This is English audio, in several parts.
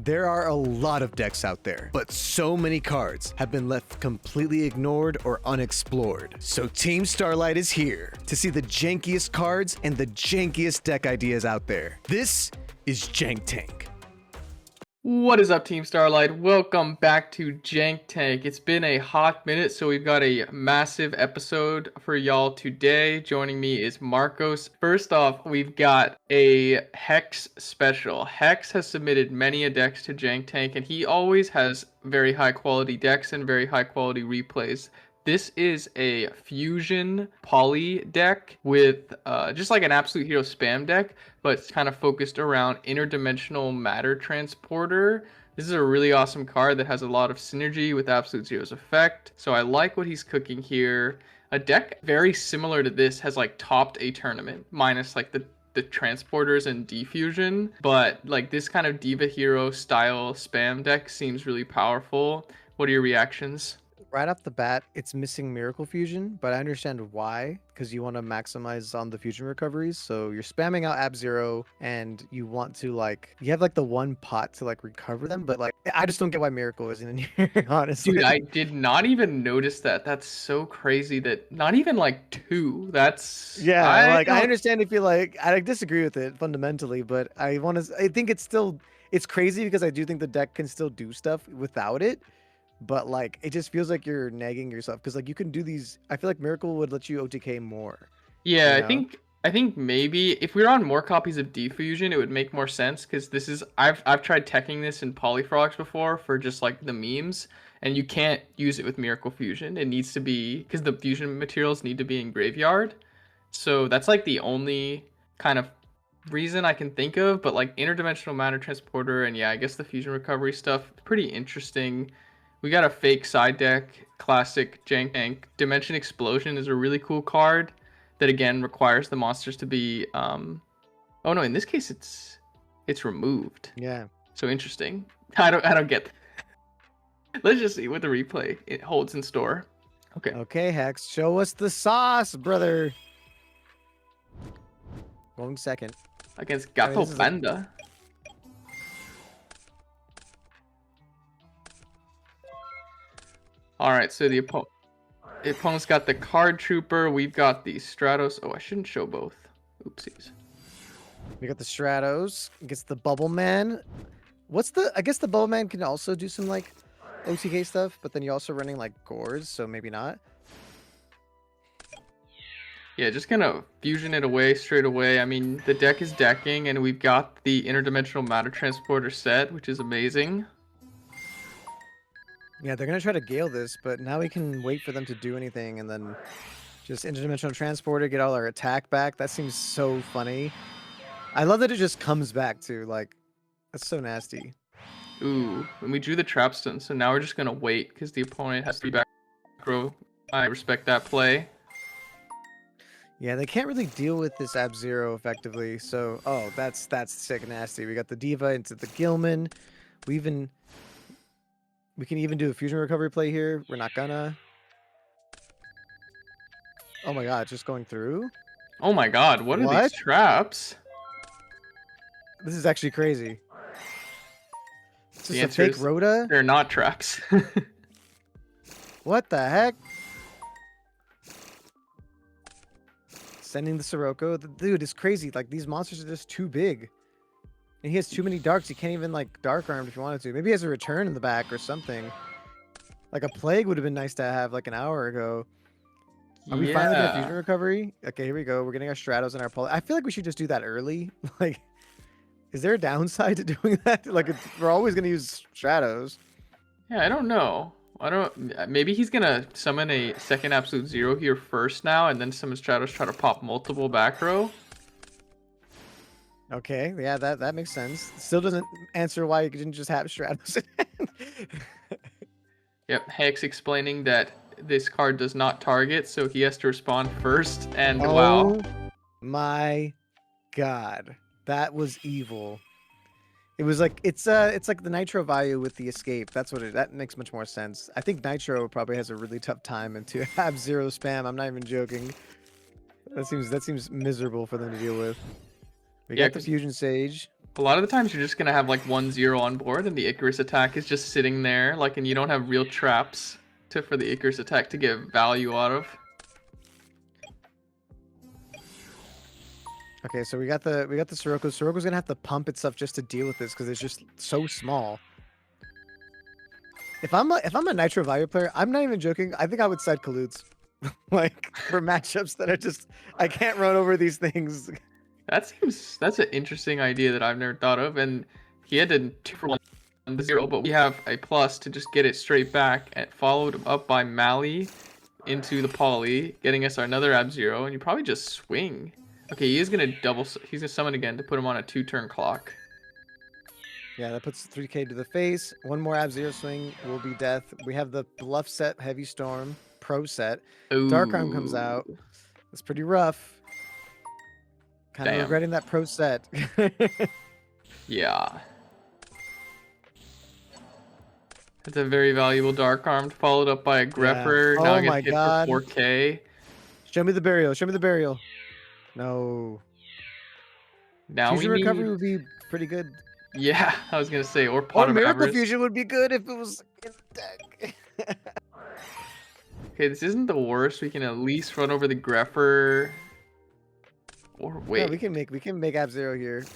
There are a lot of decks out there, but so many cards have been left completely ignored or unexplored. So Team Starlight is here to see the jankiest cards and the jankiest deck ideas out there. This is Jank Tank. What is up, Team Starlight? Welcome back to Jank Tank. It's been a hot minute, so we've got a massive episode for y'all today. Joining me is Marcos. First off, we've got a Hex special. Hex has submitted many a decks to Jank Tank, and he always has very high quality decks and very high quality replays. This is a fusion poly deck with just like an absolute hero spam deck, but it's kind of focused around interdimensional matter transporter. This is a really awesome card that has a lot of synergy with Absolute Zero's effect. So I like what he's cooking here. A deck very similar to this has like topped a tournament, minus like the transporters and defusion, but like this kind of diva hero style spam deck seems really powerful. What are your reactions? Right off the bat, it's missing Miracle Fusion, but I understand why, because you want to maximize on the fusion recoveries. So you're spamming out Ab-Zero and you want to you have like the one pot to like recover them, but like I just don't get why Miracle isn't in here, honestly. Dude, I did not even notice that. That's so crazy that not even like two. That's I understand if you I disagree with it fundamentally, but I think it's crazy because I do think the deck can still do stuff without it. But like it just feels like you're nagging yourself because like you can do these. I feel like Miracle would let you OTK more. Yeah, you know? I think maybe if we were on more copies of Defusion, it would make more sense because this is I've tried teching this in Polyfrogs before for just like the memes, and you can't use it with Miracle Fusion. It needs to be because the fusion materials need to be in Graveyard. So that's like the only kind of reason I can think of. But like interdimensional matter transporter and yeah, I guess the fusion recovery stuff, pretty interesting. We got a fake side deck, classic Jank Tank. Dimension Explosion is a really cool card that again requires the monsters to be oh no, in this case it's removed. Yeah. So interesting. I don't get that. Let's just see what the replay it holds in store. Okay. Okay, Hex, show us the sauce, brother. Going second. Against Gato Panda. All right, so the opponent's got the Card Trooper. We've got the Stratos. Oh, I shouldn't show both. Oopsies. We got the Stratos. Gets the Bubble Man. I guess the Bubble Man can also do some like OTK stuff, but then you're also running like Gores, so maybe not. Yeah, just gonna fusion it away straight away. I mean, the deck is decking, and we've got the Interdimensional Matter Transporter set, which is amazing. Yeah, they're going to try to Gale this, but now we can wait for them to do anything and then just interdimensional transporter, get all our attack back. That seems so funny. I love that it just comes back too. Like, that's so nasty. Ooh, and we drew the Trapstone, so now we're just going to wait because the opponent has to be back row. I respect that play. Yeah, they can't really deal with this Ab-Zero effectively. So, oh, that's sick nasty. We got the Diva into the Gilman. We can even do a fusion recovery play here. We're not gonna. Oh my god, just going through? Oh my god, what are these traps? This is actually crazy. Is this a fake Rhoda? They're not traps. What the heck? Sending the Sirocco. Dude, it's crazy. Like, these monsters are just too big. And he has too many darks. He can't even like dark armed if you wanted to. Maybe he has a return in the back or something. Like a plague would have been nice to have like an hour ago. Are we finally getting fusion recovery? Okay, here we go. We're getting our Stratos in our poly. I feel like we should just do that early. Like, is there a downside to doing that? Like, we're always gonna use Stratos. Yeah, I don't know. Maybe he's gonna summon a second Absolute Zero here first now, and then summon Stratos, try to pop multiple back row. Okay, yeah, that makes sense. Still doesn't answer why you didn't just have Stratos in hand. Yep, Hex explaining that this card does not target, so he has to respond first, and wow. Oh my god. That was evil. It was like it's like the Nitro value with the escape. That makes much more sense. I think Nitro probably has a really tough time and to have zero spam. I'm not even joking. That seems miserable for them to deal with. We got the Fusion Sage. A lot of the times you're just gonna have like 1-0 on board, and the Icarus attack is just sitting there, like, and you don't have real traps for the Icarus attack to get value out of. Okay, so we got the Sirocco. Sirocco's gonna have to pump itself just to deal with this because it's just so small. If I'm a Nitro Value player, I'm not even joking. I think I would side Kaloots, like for matchups that are just I can't run over these things. That's an interesting idea that I've never thought of. And he had to 2 for 1 0, but we have a plus to just get it straight back, and followed up by Mally into the poly, getting us another Ab-Zero, and you probably just swing. Okay, he's gonna summon again to put him on a 2-turn clock. Yeah, that puts 3k to the face. One more Ab-Zero swing will be death. We have the Bluff set, Heavy Storm, Pro set. Ooh. Dark Arm comes out. It's pretty rough. Kind of regretting that Pro set. Yeah. It's a very valuable Dark Arm, followed up by a Grepper. Yeah. Now Oh I my get hit god. for 4k. Show me the burial. Show me the burial. No. Now Fusion we recovery need... would be pretty good. Yeah, I was gonna say, or Pot of Miracle Avarice. Fusion would be good if it was in the deck. Okay, this isn't the worst. We can at least run over the Grepper. Or wait. Yeah, we can make Ab-Zero here.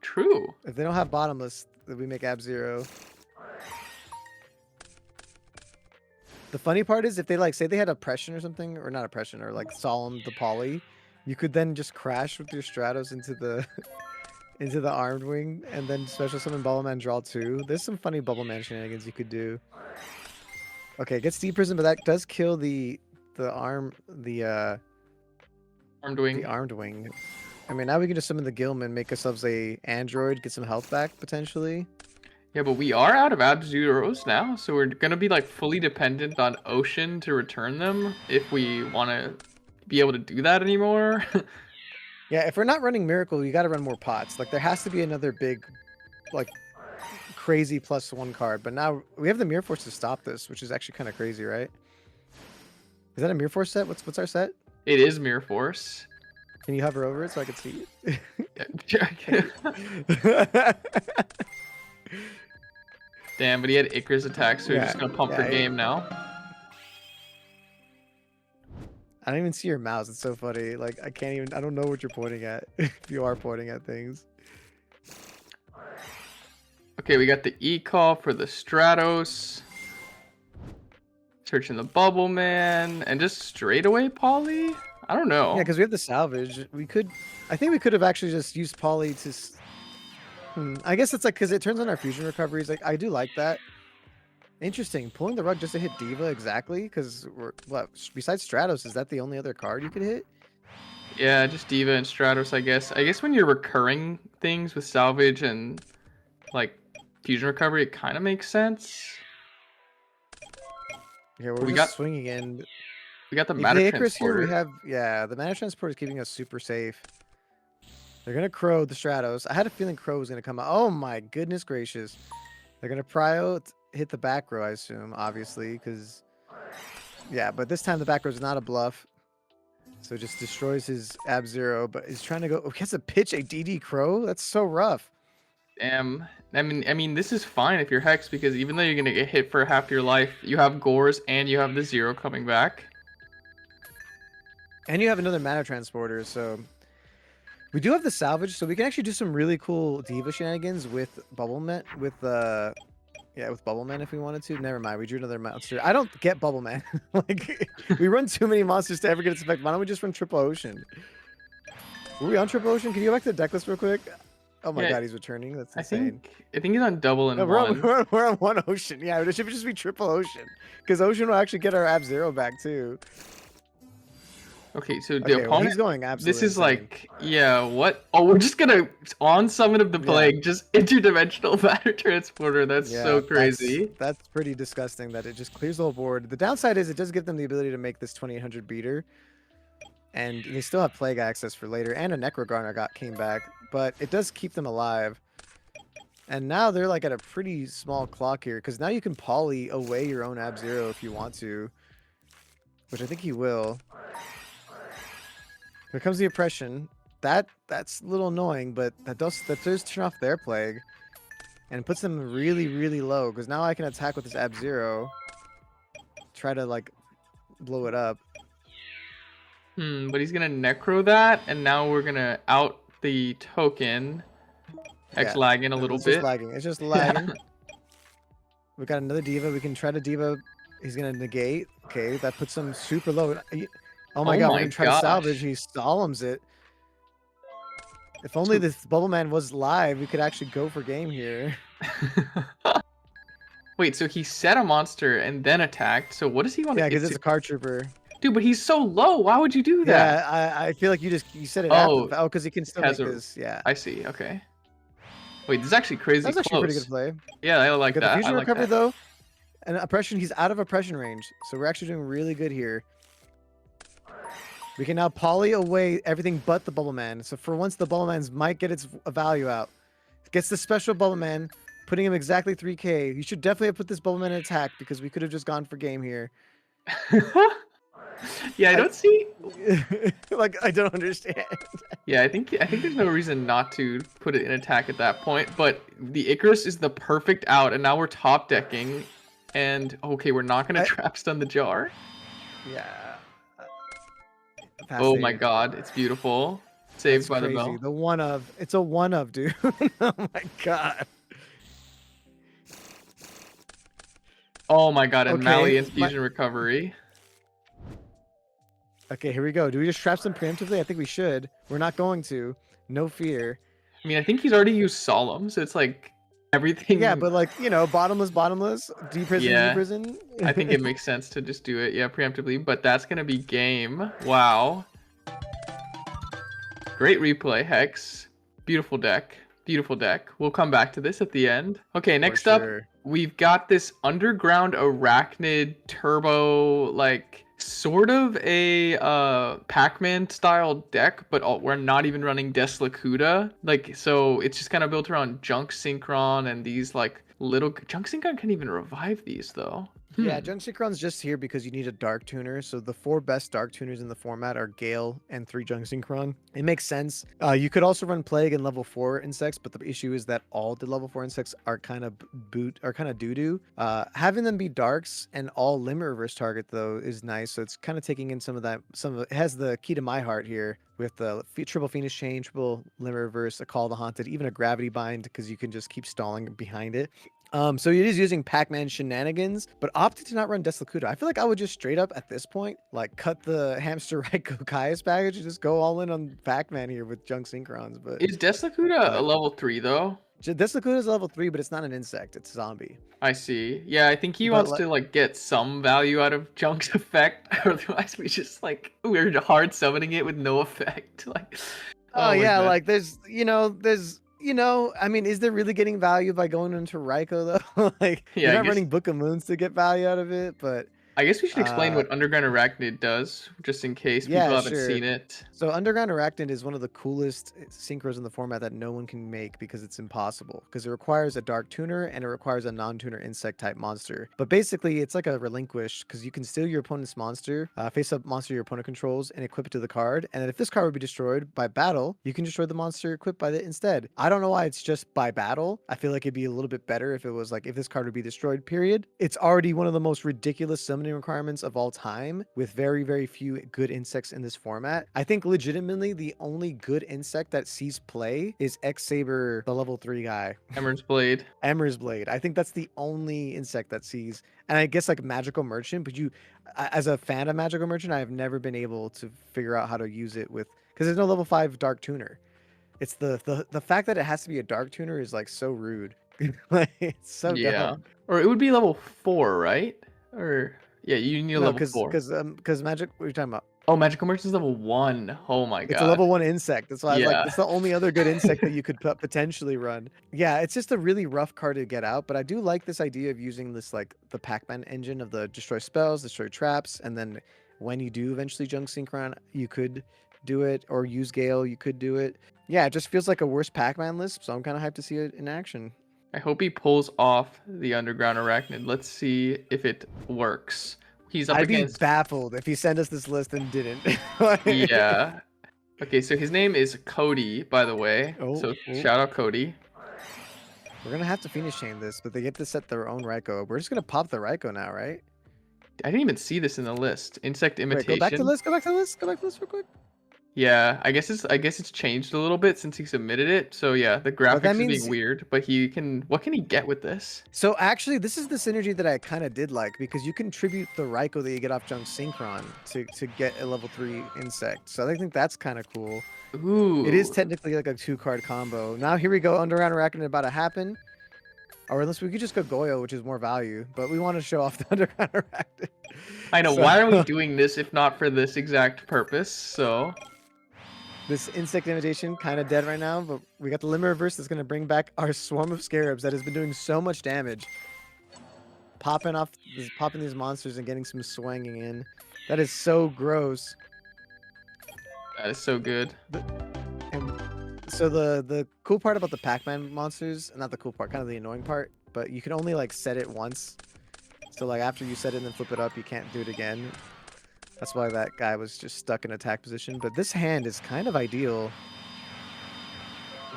True. If they don't have Bottomless, then we make Ab-Zero. The funny part is if they like say they had Oppression or something, or not Oppression, or like Solemn the Poly, you could then just crash with your Stratos into the into the Armed Wing and then special summon Bubbleman draw 2. There's some funny Bubbleman shenanigans you could do. Okay, it gets Deep Prison, but that does kill the Armed Wing. The Armed Wing. I mean, now we can just summon the Gilman, make ourselves a Android, get some health back potentially. Yeah, but we are out of Ab-Zeros now, so we're gonna be like fully dependent on Ocean to return them if we want to be able to do that anymore. Yeah, if we're not running Miracle, you got to run more pots. Like there has to be another big, like, crazy +1 card. But now we have the Mirror Force to stop this, which is actually kind of crazy, right? Is that a Mirror Force set? What's our set? It is Mirror Force. Can you hover over it so I can see it? Damn, but he had Icarus attack, so you're just gonna pump for game now. I don't even see your mouse. It's so funny. Like I don't know what you're pointing at. If you are pointing at things. Okay, we got the E-Call for the Stratos. Searching the Bubble Man, and just straight away Poly? I don't know. Yeah, because we have the salvage. I think we could have actually just used Poly to... I guess it's like, because it turns on our fusion recoveries. Like, I do like that. Interesting. Pulling the rug just to hit Diva, exactly? Because, besides Stratos, is that the only other card you could hit? Yeah, just Diva and Stratos, I guess. I guess when you're recurring things with salvage and, like, fusion recovery, it kind of makes sense. Yeah, we got swinging in. We got the Mana Transporter. Here we have, the Mana Transporter is keeping us super safe. They're going to Crow the Stratos. I had a feeling Crow was going to come out. Oh my goodness gracious. They're going to Prio, hit the back row, I assume, obviously, because... Yeah, but this time the back row is not a bluff. So it just destroys his Ab-Zero, but he's trying to go... Oh, he has to pitch a DD Crow? That's so rough. Damn. I mean, this is fine if you're Hex, because even though you're going to get hit for half your life, you have Gores and you have the Zero coming back. And you have another Mana Transporter, so... We do have the salvage, so we can actually do some really cool Diva shenanigans with Bubbleman, with Bubbleman if we wanted to. Never mind, we drew another monster. I don't get Bubbleman. Like, we run too many monsters to ever get its effect. Why don't we just run Triple Ocean? Were we on Triple Ocean? Can you go back to the deck list real quick? Oh my god, he's returning. That's insane. I think he's on double and one. We're on one Ocean. Yeah, it should just be Triple Ocean. Because Ocean will actually get our Ab-Zero back too. Okay, so the opponent... he's going absolutely This is insane. like... Yeah, what? Oh, we're just gonna... On Summon of the Plague, just interdimensional Matter Transporter. That's so crazy. That's pretty disgusting that it just clears the whole board. The downside is it does give them the ability to make this 2800 beater. And they still have Plague access for later. And a Necrogarner came back. But it does keep them alive. And now they're like at a pretty small clock here. Because now you can poly away your own Ab-Zero if you want to. Which I think he will. Here comes the Oppression. that's a little annoying, but that does turn off their plague, and it puts them really, really low. Because now I can attack with this Ab-Zero, try to like blow it up. But he's gonna necro that, and now we're gonna out the token. X Yeah, lagging a little it's bit. just lagging. It's just lagging. We got another diva. We can try to diva. He's gonna negate. Okay, that puts him super low. Oh my god, we're gonna try to salvage. He solemns it. If only this Bubble Man was live, we could actually go for game here. Wait, so he set a monster and then attacked. So what does he want to get? Yeah, because it's a card trooper. Dude, but he's so low. Why would you do that? Yeah, I feel like you said it after. Oh, because he can still make this. Yeah. I see. Okay. Wait, this is actually crazy. That's actually pretty good play. Yeah, I like that. The fusion recovery though, and oppression. He's out of oppression range, so we're actually doing really good here. We can now poly away everything but the Bubble Man. So for once, the Bubble Man's might get its value out. Gets the special Bubble Man, putting him exactly 3k. You should definitely have put this Bubble Man in attack because we could have just gone for game here. Yeah, I don't see. Like, I don't understand. Yeah, I think there's no reason not to put it in attack at that point. But the Icarus is the perfect out, and now we're top decking. And okay, we're not gonna trap stun the jar. Yeah. Oh my god, it's beautiful. Saved by the bell. The one of. It's a one of, dude. Oh my god. Oh my god, and Malian's fusion recovery. Okay, here we go. Do we just trap them preemptively? I think we should. We're not going to. No fear. I mean, I think he's already used Solemn, so it's like everything. Yeah, but like, you know, bottomless, deprison, deprison. I think it makes sense to just do it, yeah, preemptively. But that's gonna be game. Wow. Great replay, Hex. Beautiful deck. Beautiful deck. We'll come back to this at the end. Okay, next up, we've got this Underground Arachnid Turbo, like, sort of a Pac-Man style deck, but we're not even running Deslakuda. Like, so it's just kind of built around Junk Synchron and these like little Junk Synchron can't even revive these though. Yeah, Junk Synchron's just here because you need a Dark Tuner. So the 4 best Dark Tuners in the format are Gale and 3 Junk Synchron. It makes sense. You could also run Plague and level 4 insects, but the issue is that all the level 4 insects are kind of doo-doo. Having them be Darks and all Limit Reverse target though is nice. So it's kind of taking in some of that. It has the key to my heart here with the triple Phoenix Chain, triple Limit Reverse, a Call of the Haunted, even a Gravity Bind because you can just keep stalling behind it. So it is using Pac-Man shenanigans, but opted to not run Deslakuda. I feel like I would just straight up at this point, like cut the Hamster Raiko Kaius package and just go all in on Pac-Man here with Junk Synchrons. But is Deslakuda a level 3 though? Deslakuda is level 3, but it's not an insect; it's a zombie. I see. Yeah, I think he wants to like get some value out of Junk's effect. Otherwise, we're hard summoning it with no effect. Like, oh yeah, like there's. I mean, is there really getting value by going into Raiko though? Like, you're not running Book of Moons to get value out of it, but I guess we should explain what Underground Arachnid does, just in case people haven't seen it. So Underground Arachnid is one of the coolest synchros in the format that no one can make because it's impossible. Because it requires a Dark Tuner and it requires a non-tuner insect type monster. But basically, it's like a relinquish because you can steal your opponent's monster, face up monster your opponent controls, and equip it to the card. And then if this card would be destroyed by battle, you can destroy the monster equipped by it instead. I don't know why it's just by battle. I feel like it'd be a little bit better if it was like if this card would be destroyed, period. It's already one of the most ridiculous summoning requirements of all time with very, very few good insects in this format. I think legitimately the only good insect that sees play is X-Saber, the level 3 guy. Emmer's Blade. Emmer's Blade. I think that's the only insect that sees. And I guess like Magical Merchant, but as a fan of Magical Merchant, I have never been able to figure out how to use it with, because there's no level 5 Dark Tuner. It's the fact that it has to be a Dark Tuner is like so rude. Like, it's so dumb. Or it would be level 4, right? Or yeah, you need a level 4. Because Magic, what are you talking about? Oh, Magical Merchant is level 1. Oh my god. It's a level 1 insect. That's why I was like, it's the only other good insect that you could potentially run. Yeah, it's just a really rough card to get out, but I do like this idea of using this, like, the Pac-Man engine of the destroy spells, destroy traps, and then when you do eventually Junk Synchron, you could do it, or use Gale, you could do it. Yeah, it just feels like a worse Pac-Man list, so I'm kind of hyped to see it in action. I hope he pulls off the Underground Arachnid. Let's see if it works. He's up I'd be baffled if he sent us this list and didn't. Yeah. Okay, so his name is Cody, by the way. Oh, So oh. shout out Cody. We're gonna have to Phoenix Chain this, but they get to set their own Raikou. We're just gonna pop the Raikou now, right? I didn't even see this in the list. Insect Wait, go back to the imitation. list. Go back to the list. Go back to the list real quick. Yeah, I guess it's changed a little bit since he submitted it. So yeah, the But that graphics is being means weird, but he can what can he get with this? so. Actually, this is the synergy that I kind of did like because you can tribute the Raikou that you get off Junk Synchron to get a level 3 insect. So I think that's kind of cool. It is Ooh. technically like a 2-card combo. Now here we go. Underground Arachnid about to happen. Or unless we could just go Goyo, which is more value. But we want to show off the Underground Arachnid. I know, So why are we doing this if not for this exact purpose? So this insect imitation kind of dead right now, but we got the Limit Reverse that's going to bring back our Swarm of Scarabs that has been doing so much damage. Popping these monsters and getting some swanging in. That is so gross. that is so good. And so the cool part about the Pac-Man monsters, not the cool part, kind of the annoying part, but you can only like set it once. So like after you set it and then flip it up, you can't do it again. That's why that guy was just stuck in attack position. But this hand is kind of ideal.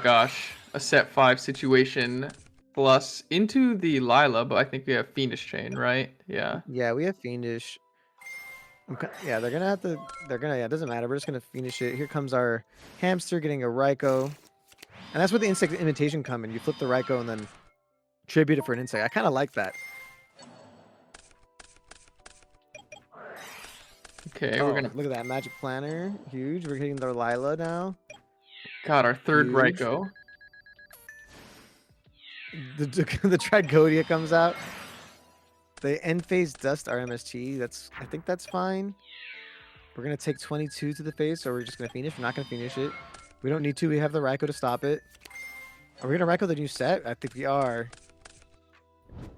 Gosh, a set 5 situation plus into the Lila, but I think we have Fiendish Chain, right? Yeah. Yeah, we have Fiendish. Yeah, they're gonna have to. Yeah, it doesn't matter. We're just gonna finish it. Here comes our hamster getting a Raikou, and that's where the insect imitation come in. You flip the Raikou and then tribute it for an insect. I kind of like that. Okay, Oh, we're gonna look at that magic planner, huge. We're hitting the Lila now. got our third Huge. Raikou. The Trigodia comes out. The end phase dust RMST. I think that's fine. We're gonna take 22 to the face, or we're just gonna finish. We're not gonna finish it. We don't need to. We have the Raikou to stop it. Are we gonna Raikou the new set? I think we are.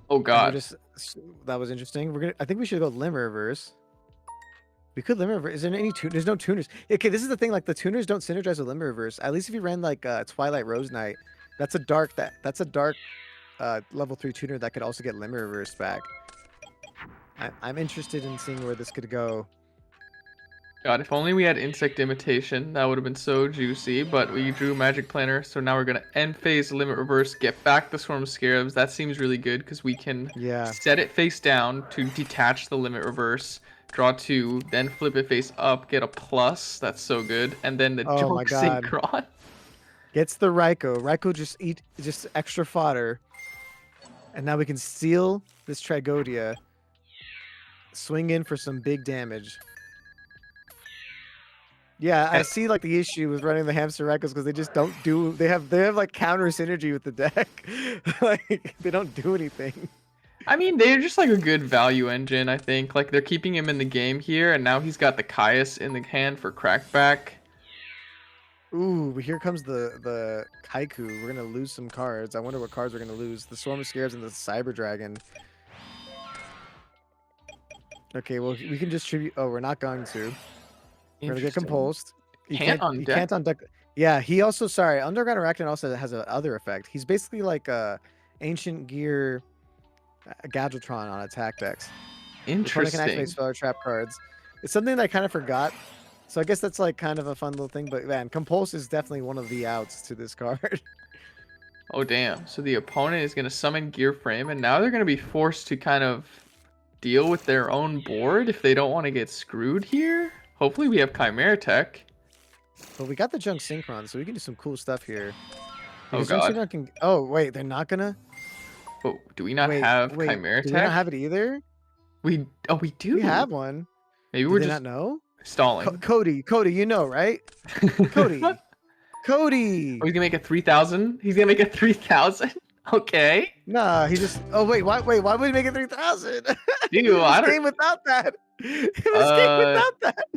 Oh god. That was interesting. I think we should go Limit Reverse. We could Limit Reverse. Is there any there's no tuners. Okay, this is the thing. Like the tuners don't synergize with Limit Reverse. At least if you ran like Twilight Rose Knight, that's a dark level 3 tuner that could also get Limit Reverse back. I'm interested in seeing where this could go. God, if only we had insect imitation, that would have been so juicy, but we drew magic planner, so now we're gonna end phase limit reverse, get back the swarm of scarabs. That seems really good because we can set it face down to detach the limit reverse, draw 2, then flip it face up, get a plus. That's so good. And then the junk synchron. Gets the Raikou. Raikou just extra fodder. And now we can steal this Trigodia. Swing in for some big damage. Yeah, I see like the issue with running the hamster Raikous because they just don't do. They have like counter synergy with the deck. Like they don't do anything. I mean, they're just like a good value engine, I think. Like they're keeping him in the game here, and now he's got the Caius in the hand for crackback. Ooh, here comes the Kaiku. We're gonna lose some cards. I wonder what cards we're gonna lose. The Swarm of Scarabs and the Cyber Dragon. Okay, well we can just tribute. Oh, we're not going to. We're gonna get compulsed. You can't undeck. Yeah, he also Underground Arachnid also has a other effect. He's basically like a ancient gear Gadgetron on attack decks. Interesting. Can activate spell or trap cards. It's something that I kind of forgot. So I guess that's like kind of a fun little thing, but man, Compulse is definitely one of the outs to this card. Oh damn. So the opponent is gonna summon Gear Frame, and now they're gonna be forced to kind of deal with their own board if they don't want to get screwed here. Hopefully we have Chimera Tech. But we got the Junk Synchron, so we can do some cool stuff here. Because oh god. Oh wait, they're not gonna. Oh, do we not have Chimera Tech? Do we not have it either? We do. We have one. Maybe we're just not know. Stalling. Cody, you know, right? Cody. Cody. Oh, he's gonna make a 3,000. He's gonna make a 3,000. Okay. Nah, he just. Oh wait, why would he make it 3,000? Dude, I don't. Game without that. It was game without that.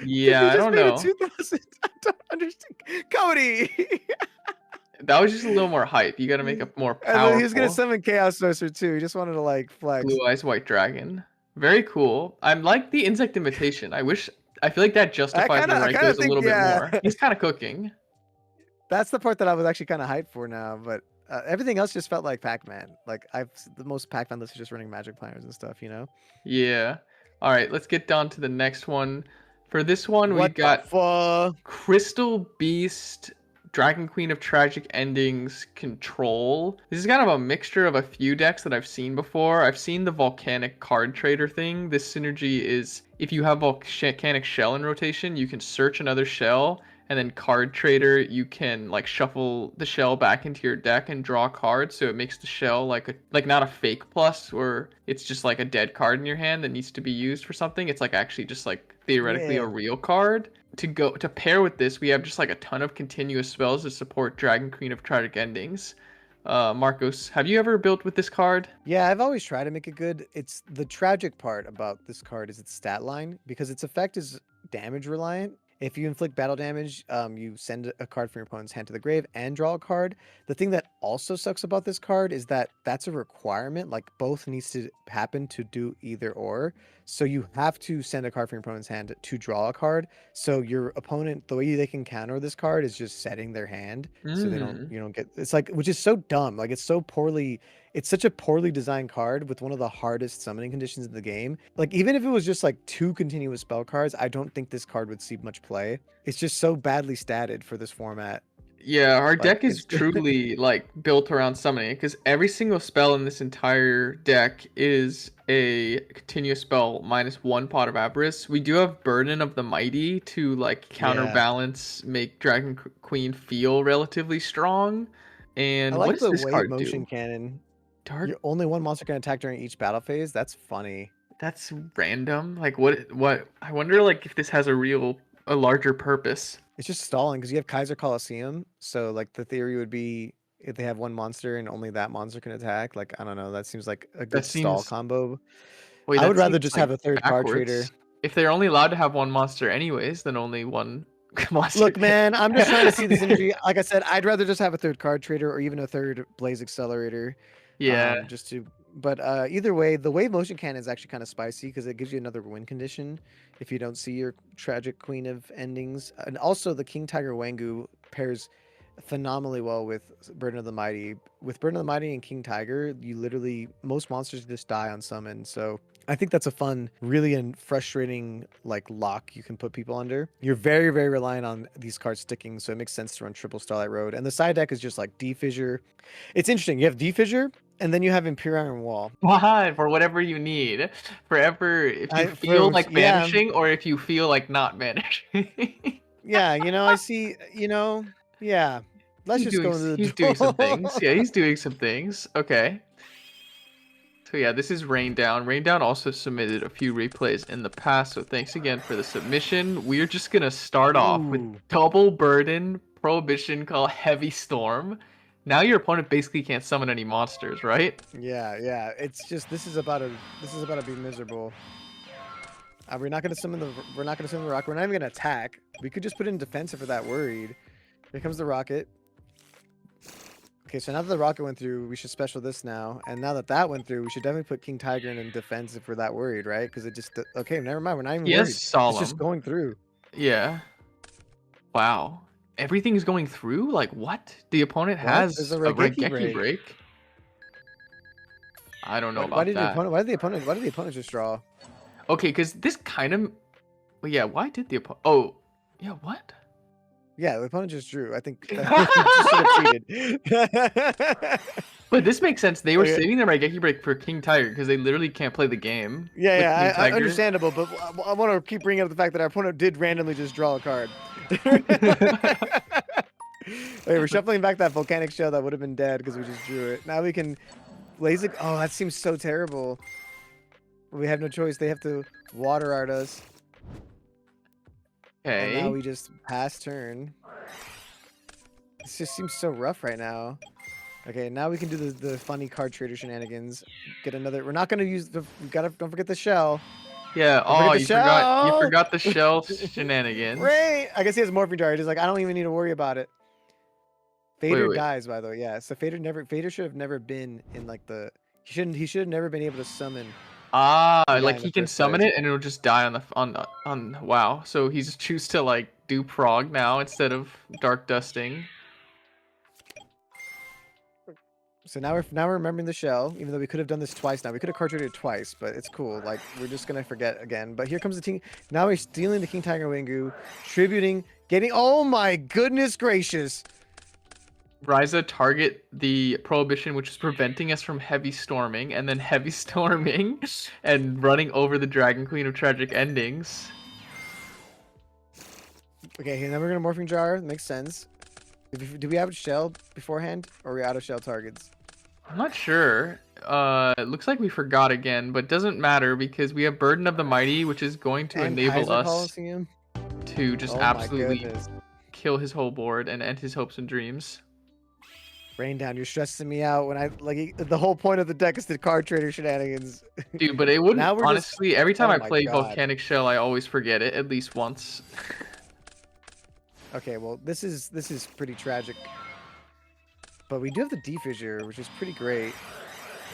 Yeah, I don't know. 2,000. I don't understand. Cody. That was just a little more hype. You got to make a more powerful. He was gonna summon Chaos Sorcerer too. He just wanted to like flex. Blue Eyes White Dragon. Very cool. I'm like the insect imitation. I feel like that justifies the Raikous a little bit more. He's kind of cooking. That's the part that I was actually kind of hyped for now, but everything else just felt like Pac-Man. Like the most Pac-Man list is just running magic planners and stuff, you know? Yeah. All right, let's get down to the next one. For this one, we've What the got fuck? Crystal Beast, Dragon Queen of Tragic Endings, Control. This is kind of a mixture of a few decks that I've seen before. I've seen the Volcanic Card Trader thing. This synergy is if you have Volcanic Shell in rotation, you can search another shell, and then Card Trader, you can like shuffle the shell back into your deck and draw cards. So it makes the shell like not a fake plus, or it's just like a dead card in your hand that needs to be used for something. It's like actually just like theoretically a Yeah. real card. To pair with this, we have just like a ton of continuous spells to support Dragon Queen of Tragic Endings. Marcos, have you ever built with this card? Yeah, I've always tried to make it good. It's the tragic part about this card is its stat line because its effect is damage reliant. If you inflict battle damage, you send a card from your opponent's hand to the grave and draw a card. The thing that also sucks about this card is that that's a requirement. Like both needs to happen to do either or. So you have to send a card from your opponent's hand to draw a card. So your opponent, the way they can counter this card is just setting their hand, so they don't, Mm. you don't get. It's like, which is so dumb. Like it's such a poorly designed card with one of the hardest summoning conditions in the game. Like, even if it was just like 2 continuous spell cards, I don't think this card would see much play. It's just so badly statted for this format. Yeah, our Like, deck is it's truly like built around summoning because every single spell in this entire deck is a continuous spell minus 1 Pot of Avarice. We do have Burden of the Mighty to like yeah. counterbalance, make Queen feel relatively strong. I And what like does the this wave card motion do? cannon. Dark. You're only one monster can attack during each battle phase. That's funny. That's random. Like what? I wonder like if this has a larger purpose. It's just stalling because you have Kaiser Coliseum. So, like, the theory would be if they have one monster and only that monster can attack. Like, I don't know. That seems like a That good stall seems combo. Wait, I would that rather seems just like have a third card trader. backwards. If they're only allowed to have one monster anyways, then only one monster Look, can. man, I'm just trying to see the synergy. Like I said, I'd rather just have a third card trader or even a third Blaze Accelerator. Yeah, Just to, but either way, the wave motion cannon is actually kind of spicy because it gives you another win condition if you don't see your tragic queen of endings. And also, the King Tiger Wangu pairs phenomenally well with Burden of the Mighty. With Burden of the Mighty and King Tiger, you literally most monsters just die on summon. So I think that's a fun, really frustrating like lock you can put people under. You're very, very reliant on these cards sticking, so it makes sense to run triple Starlight Road. And the side deck is just like D-Fissure. It's interesting. You have D-Fissure, and then you have Impure Iron Wall. why? For whatever you need. Forever, if you I feel for like yeah, vanishing or if you feel like not vanishing. yeah. I see. Yeah. Let's just go into the He's doing some duel. things. Yeah, he's doing some things. Okay. So yeah, this is Rain Down. Rain Down also submitted a few replays in the past, so thanks again for the submission. We're just gonna start off with Ooh. double burden prohibition called Heavy Storm. Now your opponent basically can't summon any monsters, right? Yeah. It's just this is about to be miserable. We're not gonna summon the rocket. We're not even gonna attack. We could just put it in defensive for that worried. Here comes the rocket. Okay, so now that the rocket went through, we should special this now. And now that that went through, we should definitely put King Tiger in defense if we're that worried, right? Because it just okay, never mind. We're not even Yes, worried. It's just Solemn. going through. Yeah. Wow. Everything's going through? Like what? The opponent What? There's has a a Raigeki Raigeki break. break? I don't know Why about did the that. opponent? Why did the opponent just draw? Okay, because this kind of... Well, yeah, why did the opponent... Oh, yeah, what? Yeah, the opponent just drew. I think he just sort of cheated. But this makes sense. They were Okay. saving their Raigeki break for King Tiger because they literally can't play the game. with King Yeah, Tiger. understandable, but I want to keep bringing up the fact that our opponent did randomly just draw a card. Okay, we're shuffling back that volcanic shell that would have been dead because we just drew it. Now we can laze it. Oh, that seems so terrible. We have no choice. They have to water art us. And now Okay. we just pass turn. This just seems so rough right now. Okay, now we can do the funny card trader shenanigans. Get another. We're not gonna use the. We gotta. Don't forget the shell. Yeah. Don't forget Oh, the you shell. forgot the shell shenanigans. Right. I guess he has morphing jar. He's like, I don't even need to worry about it. Fader Wait. dies, by the way. Yeah. So Fader should have never been in like the. He should have never been able to summon. Ah, the guy like in he the can first summon place. it and it'll just die on. Wow. So he's choose to like do prog now instead of dark dusting. So now we're remembering the shell, even though we could have done this twice now. We could have card traded twice, but it's cool. Like, we're just gonna forget again. But here comes the team. Now we're stealing the King Tiger Wingu, tributing, getting. Oh my goodness gracious! Ryza target the prohibition, which is preventing us from heavy storming, and then heavy storming and running over the Dragon Queen of Tragic Endings. Okay, and then we're gonna Morphing Jar. Makes sense. Do we have a shell beforehand, or are we out of shell targets? I'm not sure. It looks like we forgot again, but doesn't matter because we have Burden of the Mighty, which is going to And enable Kaiser us Coliseum. to just Oh my absolutely goodness! kill his whole board and end his hopes and dreams. Rain down. You're stressing me out when I like the whole point of the deck is the card trader shenanigans. Dude, but it wouldn't, Now we're just. honestly, every time Oh I my play God. Volcanic Shell, I always forget it at least once. Okay, well this is pretty tragic. But we do have the D-Fissure, which is pretty great.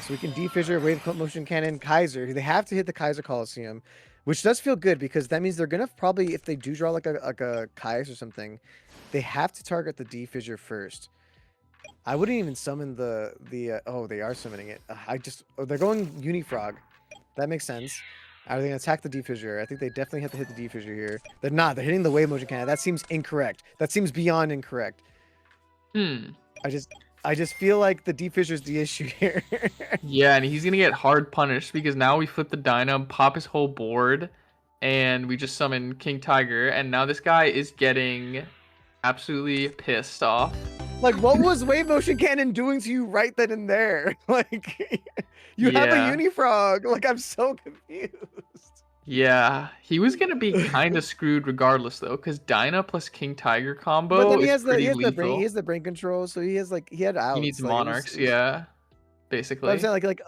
So we can D-Fissure, Wave Motion Cannon, Kaiser. They have to hit the Kaiser Coliseum, which does feel good because that means they're gonna probably, if they do draw like a Kais or something, they have to target the D-Fissure first. I wouldn't even summon oh, they are summoning it. They're going Unifrog. That makes sense. Are they gonna attack the D-Fissure? I think they definitely have to hit the D-Fissure here. They're not. They're hitting the Wave Motion Cannon. That seems incorrect. That seems beyond incorrect. I just feel like the D-Fissure is the issue here. Yeah, and he's gonna get hard punished because now we flip the Dynam, pop his whole board, and we just summon King Tiger, and now this guy is getting absolutely pissed off. Like, what was Wave Motion Cannon doing to you right then and there? Like, you have a Yeah. Unifrog. Like, I'm so confused. Yeah, he was gonna be kind of screwed regardless though, because Dyna plus King Tiger But combo then he is has the pretty he has the brain lethal. he has the brain control, so he had He outs. needs Like, monarchs, it was, yeah, but I'm basically. saying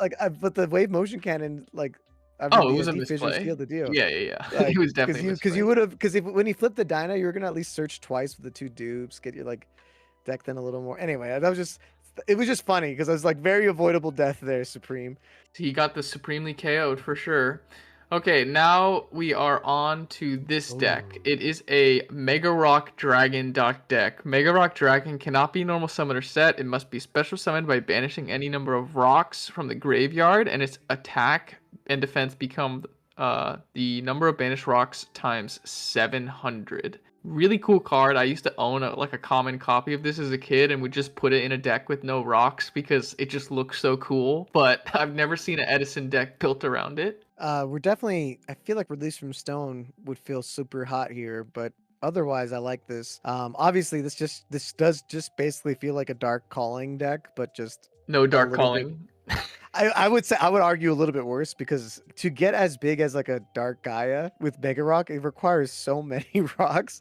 but the Wave Motion Cannon, like, I mean, Oh, it the was a D-Fissure misplay. sealed the deal. Yeah, yeah, yeah. Like, It was definitely a because misplay. you would have, because if when he flipped the Dyna, you were gonna at least search twice with the two dupes, get your like deck then a little more. Anyway, that was just, it was just funny because I was like, very avoidable death there, Supreme. He got the supremely KO'd for sure. Okay, now we are on to this deck. Ooh. It is a MEGAROCK Dragon deck. MEGAROCK Dragon cannot be normal summon or set. It must be special summoned by banishing any number of rocks from the graveyard, and its attack and defense become the number of banished rocks times 700. Really cool card. I used to own a common copy of this as a kid and would just put it in a deck with no rocks because it just looks so cool. But I've never seen an Edison deck built around it. We're definitely, I feel like Release from Stone would feel super hot here, but otherwise I like this. Obviously this does just basically feel like a Dark Calling deck, but just No a dark little bit. calling. I would say, I would argue a little bit worse because to get as big as like a Dark Gaia with MEGAROCK, it requires so many rocks.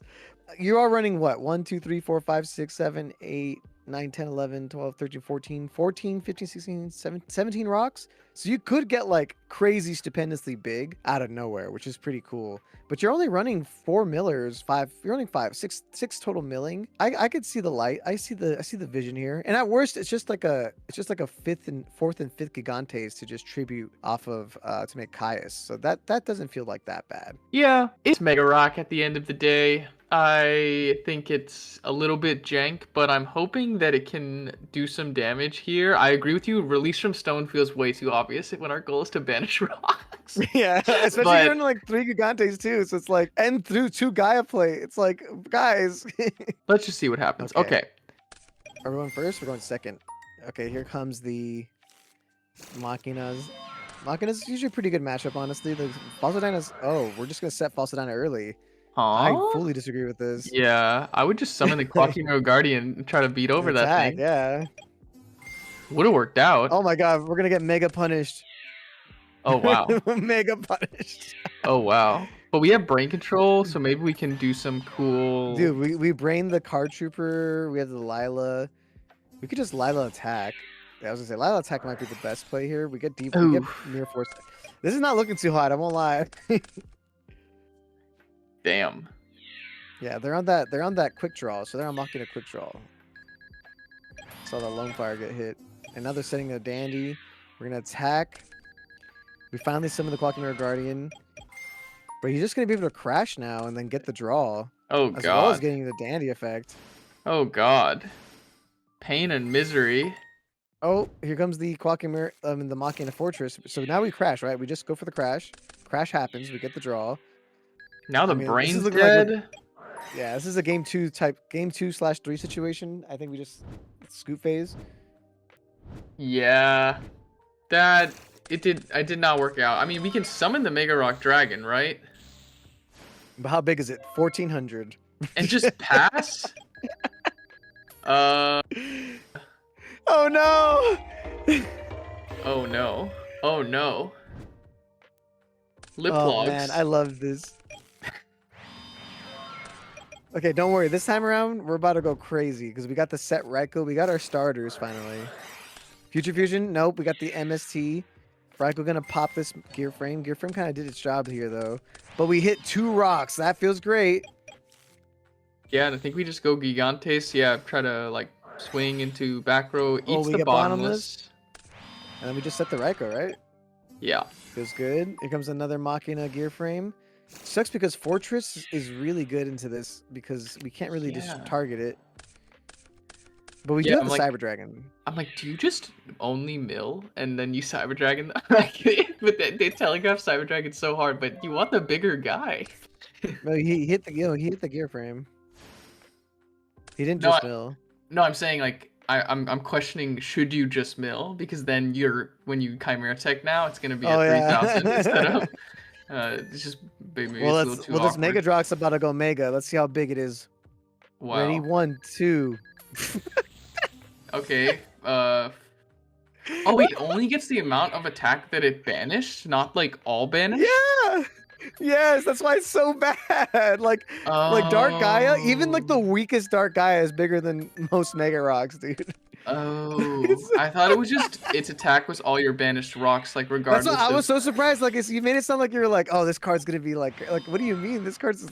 You are running what? 1, 2, 3, 4, 5, 6, 7, 8, 9, 10, 11, 12, 13, 14, 15, 16, 17 rocks. So you could get like crazy stupendously big out of nowhere, which is pretty cool. But you're only running 4 millers, 5. You're running 5, 6 total milling. I could see the light. I see the vision here. And at worst, it's just like a 4th and 5th Gigantes to just tribute off of to make Caius. So that doesn't feel like that bad. Yeah, it's MEGAROCK at the end of the day. I think it's a little bit jank, but I'm hoping that it can do some damage here. I agree with you. Release from Stone feels way too obvious when our goal is to banish rocks. Yeah, especially But- you're running like 3 Gigantes too. So it's like, and through 2 Gaia play. It's like, guys. Let's just see what happens. Okay. Are we going first? We're going second. Okay, here comes the Machinas. Machina's usually a pretty good matchup, honestly. The Falsadina's, oh, we're just going to set Falsadina early. I Huh? fully disagree with this. Yeah, I would just summon the Quackimo Guardian and try to beat over that Attack, thing. yeah. Would have worked out. Oh my god, we're going to get mega punished. Oh, wow. Mega punished. Oh, wow. But we have brain control, so maybe we can do some cool... Dude, we brain the Card Trooper. We have the Lila. We could just Lila attack. Yeah, I was gonna say Lila attack might be the best play here. We get deep. We get Oof. Mirror Force. This is not looking too hot. I won't lie. Damn. Yeah, they're on that quick draw, so they're unlocking a quick draw. Saw the Lone Fire get hit, and now they're setting a Dandy. We're gonna attack. We finally summon the Clock Mirror Guardian, but he's just gonna be able to crash now and then get the draw, Oh, as well as God. getting the Dandy effect. Oh, God. Pain and misery. Oh, here comes the the Machina Fortress. So now we crash, right? We just go for the crash. Crash happens. We get the draw. Now the I mean, this is brain's looking like dead. yeah, this is a game 2/3 situation. I think we just scoot phase. Yeah, I did not work out. I mean, we can summon the MEGAROCK dragon, right? But how big is it? 1400. And just pass? Uh, Oh no! oh no. Oh no. Lip Oh logs. man, I love this. Okay, don't worry. This time around, we're about to go crazy because we got the set Raikou. We got our starters finally. Future Fusion, nope. We got the MST. Raikou gonna pop this gear frame. Gear frame kind of did its job here though. But we hit 2 rocks. That feels great. Yeah, and I think we just go Gigantes. Yeah, try to like swing into back row. Oh, Eats we the get bottomless. And then we just set the Raikou, right? Yeah. Feels good. Here comes another Machina gear frame. Sucks because Fortress is really good into this because we can't really just Yeah. target it. But we Yeah, do have I'm the like- Cyber Dragon. I'm like, do you just only mill and then you Cyber Dragon? But they telegraph Cyber Dragon so hard, but you want the bigger guy. No, he hit the gear frame. He didn't No, just mill. No, I'm saying like I'm questioning should you just mill because then when you Chimera Tech now it's gonna be at 3,000 instead of it's just maybe Well, it's a little too this awkward. Mega Drock's about to go Mega. Let's see how big it is. Wow. Ready? 1, 2. Okay. Oh wait, it only gets the amount of attack that it banished, not like all banished. Yeah. Yes, that's why it's so bad. Like Dark Gaia, even like the Oh. weakest Dark Gaia is bigger than most Mega Rocks, dude. Oh, I thought it was just its attack was all your banished rocks, like That's regardless. why I was of... so surprised. Like you made it sound like you were like, oh, this card's gonna be like what do you mean? This card's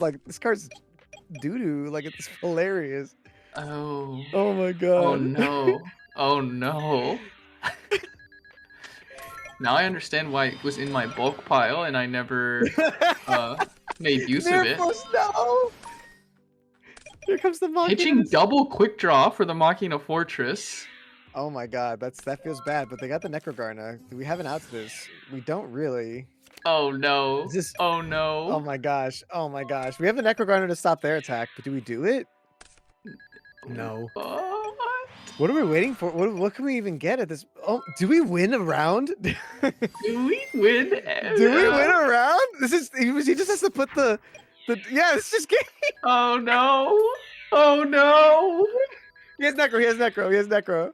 doo doo. Like it's hilarious. Oh. Oh my god. Oh no. Oh no. Now I understand why it was in my bulk pile and I never made use of it. No. Here comes the Machina. Hitching double quick draw for the Machina Fortress. Oh my god, that feels bad. But they got the Necrogarna. Do we have an out to this? We don't really. Oh no. Is this- Oh no. Oh my gosh. Oh my gosh. We have the Necrogarna to stop their attack, but do we do it? No. What are we waiting for? What can we even get at this? Oh, do we win a round? Do we win? Do we win a round? He just has to put the yeah, it's just game. Oh no. Oh no. He has Necro.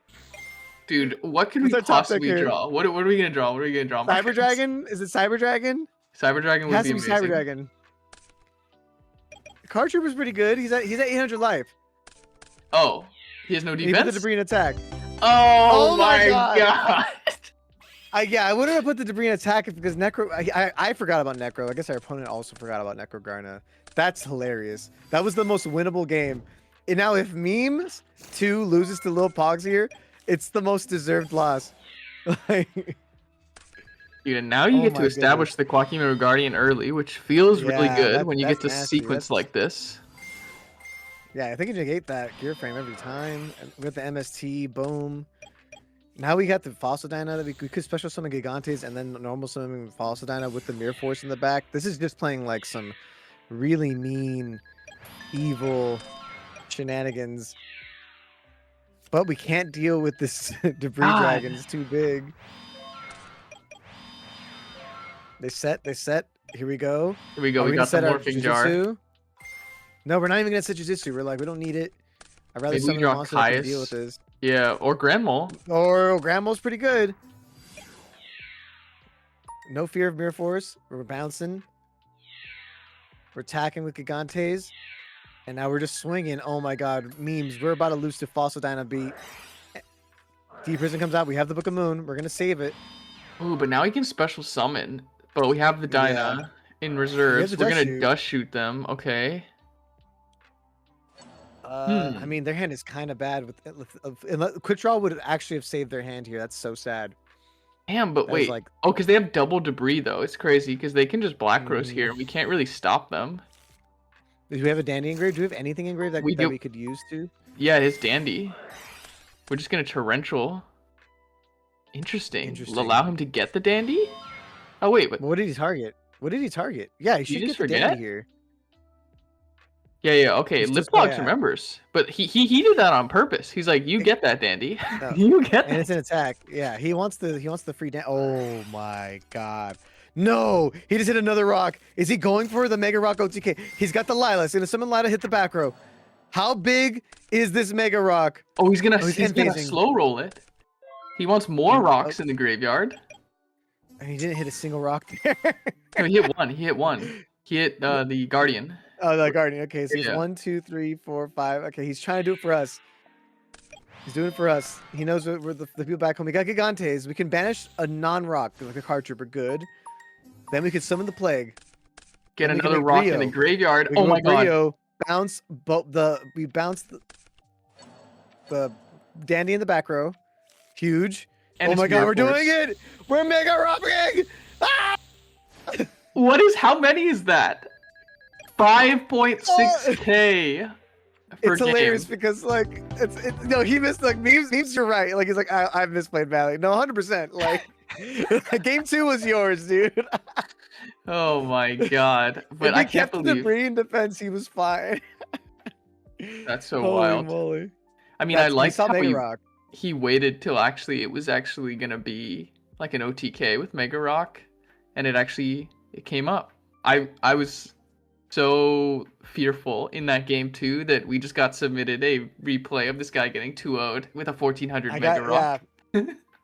Dude, what can Who's we our top deck possibly here? draw? What are we gonna draw? What are we gonna draw? Cyber Dragon? Is it Cyber Dragon? Cyber Dragon It would has be to be amazing. Cyber Dragon. Card Trooper's pretty good. He's at 800 life. Oh, he has no And he put defense. the debris in attack. Oh, Oh my my God. god. Yeah, I wouldn't have put the debris in attack because Necro. I forgot about Necro. I guess our opponent also forgot about Necrogarna. That's hilarious. That was the most winnable game. And now if Memes 2 loses to Lil Pogs here, it's the most deserved loss. Dude, and now you Oh get to my establish the Quackimo Guardian early, which feels really Yeah, good when you get that's to nasty. sequence like this. Yeah, I think you negate that gear frame every time. With the MST, boom. Now we got the Fossil Dyna that we could special summon Gigantes and then normal summon Fossil Dyna with the Mirror Force in the back. This is just playing like some really mean, evil shenanigans. But we can't deal with this Debris God. Dragon. It's too big. They set. Here we go. Here we go. Are We gonna got the set our morphing jar. Jujutsu? No, we're not even gonna set Jujutsu. We're like, we don't need it. I'd rather Maybe we summon a draw monster that can Caius. deal with this. Yeah, or Grand Mole. Or Grandma's pretty good. No fear of Mirror Force. We're bouncing. We're attacking with Gigantes. And now we're just swinging. Oh my god. Memes. We're about to lose to Fossil Dyna beat. Deep Prison comes out. We have the Book of Moon. We're going to save it. Ooh, but now he can special summon. But we have the Dyna in reserves. the We're gonna Dust Shoot. dust shoot them. Okay. I mean, their hand is kind of bad. Quick Draw would actually have saved their hand here. That's so sad. Damn, but That was wait. like- Oh, because they have double debris though. It's crazy because they can just Black Rose here. We can't really stop them. Do we have a Dandy engraved? Do we have anything engraved that We that do. we could use to? Yeah, it is Dandy. We're just gonna torrential. Interesting. Interesting. Allow him to get the dandy? Oh wait, but What did he target? What did he target? Yeah, he did you should just get the dandy forget? here. Yeah, okay. He's just Liplogs yeah. remembers, but he did that on purpose. He's like, you Ex- get that dandy. No. You get And it's that. an attack. Yeah, he wants the free Oh my god. No! He just hit another rock. Is he going for the Mega Rock OTK? He's got the Lila. He's gonna summon Lila, hit the back row. How big is this Mega Rock? Oh, he's gonna he's end-phasing. slow roll it. He wants more rocks in the graveyard. And he didn't hit a single rock there. No, he hit one. He hit one. He hit the Guardian. Oh, the Guardian. Okay, so he's Yeah. 1, 2, 3, 4, 5. Okay, he's trying to do it for us. He's doing it for us. He knows we're the people back home. We got Gigantes. We can banish a non-rock, like a card trooper. Good. Then we could summon the Plague. Get Then we can another make rock Rio. in the graveyard. We Oh go my god. Rio, bounce we bounce the dandy in the back row. Huge. And Oh my it's god, we're Mirror doing Force. it! We're mega rocking! Ah! How many is that? 5.6k. It's hilarious because like no, he missed like memes you're right. Like he's like I've misplayed badly. No, 100%. Like game 2 was yours, dude. Oh my god. But If I he can't kept the believe debris in defense, he was fine. that's so Holy wild. moly. I mean, I like how Mega Rock. he waited till it was actually gonna be like an OTK with MEGAROCK, and it came up. I was so fearful in that game too that we just got submitted a replay of this guy getting 2-0'd with a 1400 MEGAROCK. Yeah.